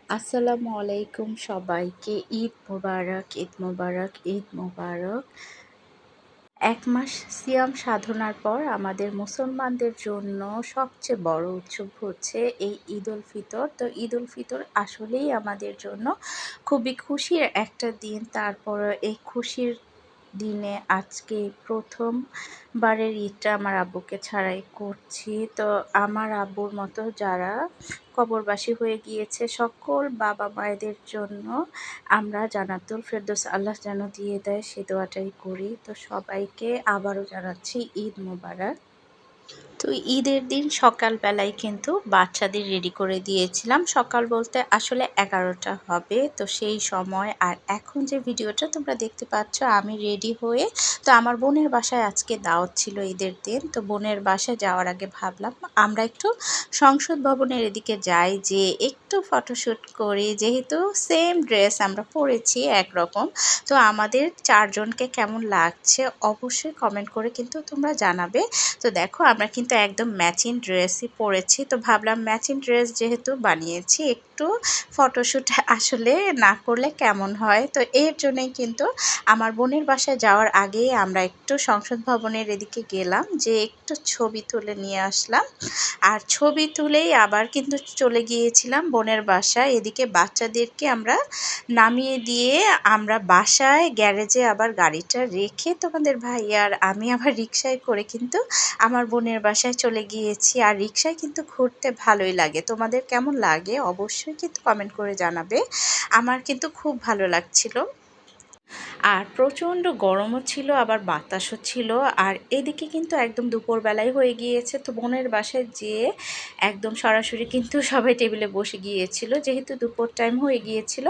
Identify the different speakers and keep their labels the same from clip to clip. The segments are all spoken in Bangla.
Speaker 1: আসসালামু আলাইকুম সবাইকে। ঈদ মোবারক, ঈদ মোবারক, ঈদ মোবারক। ১ মাস সিয়াম সাধনার পর আমাদের মুসলমানদের জন্য সবচেয়ে বড় উৎসব হচ্ছে এই ঈদ উল ফিতর। তো ঈদ উল ফিতর আসলেই আমাদের জন্য খুবই খুশির একটা দিন। তারপর এই খুশির দিনে আজকে ১ম বারের ঈদটা আমার আব্বুকে ছাড়াই করছি। তো আমার আব্বুর মতো যারা কবরবাসী হয়ে গিয়েছে সকল বাবা-মায়েদের জন্য আমরা জান্নাতুল ফেরদৌস আল্লাহ যেন দিয়ে দেয় সে দোয়াটাই করি। তো সবাইকে আবারও জানাচ্ছি ঈদ মোবারক। তো ঈদের দিন সকালবেলায় কিন্তু বাচ্চাদের রেডি করে দিয়েছিলাম। সকাল বলতে আসলে ১১টা হবে। তো সেই সময় আর এখন যে ভিডিওটা তোমরা দেখতে পাচ্ছ আমি রেডি হয়ে তো আমার বোনের বাসায় আজকে দাওয়াত ছিল ঈদের দিন। তো বোনের বাসায় যাওয়ার আগে ভাবলাম আমরা একটু সংসদ ভবনের এদিকে যাই, যে একটু ফটোশ্যুট করি, যেহেতু সেম ড্রেস আমরা পরেছি একরকম। তো আমাদের ৪ জনকে কেমন লাগছে অবশ্যই কমেন্ট করে কিন্তু তোমরা জানাবে। তো দেখো আমরা কিন্তু একদম ম্যাচিং ড্রেসই পরেছি। তো ভাবলাম ম্যাচিং ড্রেস যেহেতু বানিয়েছি একটু ফটোশ্যুট আসলে না করলে কেমন হয়। তো এর জন্যই কিন্তু আমার বোনের বাসায় যাওয়ার আগেই আমরা একটু সংসদ ভবনের এদিকে গেলাম, যে একটু ছবি তুলে নিয়ে আসলাম। আর ছবি তুলেই আবার কিন্তু চলে গিয়েছিলাম বোনের বাসায়। এদিকে বাচ্চাদেরকে আমরা নামিয়ে দিয়ে আমরা বাসায় গ্যারেজে আবার গাড়িটা রেখে তোমাদের ভাই আর আমি আবার রিকশায় করে কিন্তু আমার বোনের বাসায় চলে গিয়েছি। আর রিকশায় কিন্তু ঘুরতে ভালোই লাগে। তোমাদের কেমন লাগে অবশ্যই কিন্তু কমেন্ট করে জানাবে। আমার কিন্তু খুব ভালো লাগছিল। আর প্রচণ্ড গরমও ছিল, আবার বাতাসও ছিল। আর এদিকে কিন্তু একদম দুপুরবেলায় হয়ে গিয়েছে। তো বোনের বাসায় যেয়ে একদম সরাসরি কিন্তু সবাই টেবিলে বসে গিয়েছিল, যেহেতু দুপুর টাইম হয়ে গিয়েছিল।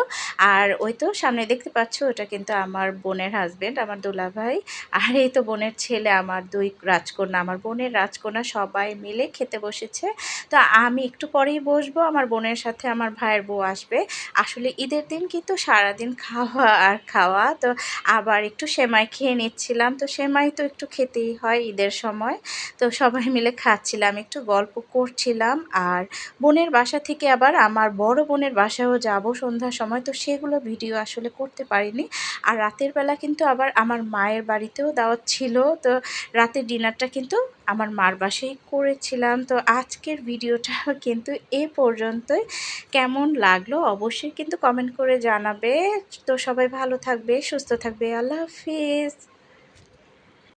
Speaker 1: আর ওই তো সামনে দেখতে পাচ্ছ ওটা কিন্তু আমার বোনের হাজব্যান্ড, আমার দুলাভাই। আর এই তো বোনের ছেলে, আমার ২ রাজকন্যা, আমার বোনের রাজকন্যা সবাই মিলে খেতে বসেছে। তো আমি একটু পরেই বসবো, আমার বোনের সাথে আমার ভাইয়ের বউ আসবে। আসলে ঈদের দিন কিন্তু সারাদিন খাওয়া আর খাওয়া। তো আবার একটু সেমাই খেয়ে নিচ্ছিলাম। তো সেমাই তো একটু খেতেই হয় ঈদের সময়। তো সবাই মিলে খাচ্ছিলাম, একটু গল্প করছিলাম। আর বোনের বাসা থেকে আবার আমার বড় বোনের বাসায়ও যাব সন্ধ্যার সময়। তো সেগুলো ভিডিও আসলে করতে পারিনি। আর রাতের বেলা কিন্তু আবার আমার মায়ের বাড়িতেও দাওয়াত ছিল। তো রাতের ডিনারটা কিন্তু আমার মার বাসায় করেছিলাম। তো আজকের ভিডিওটা কিন্তু এ পর্যন্তই। কেমন লাগলো অবশ্যই কিন্তু কমেন্ট করে জানাবে। তো সবাই ভালো থাকবে, সুস্থ থাকবে। আল্লাহ হাফিজ।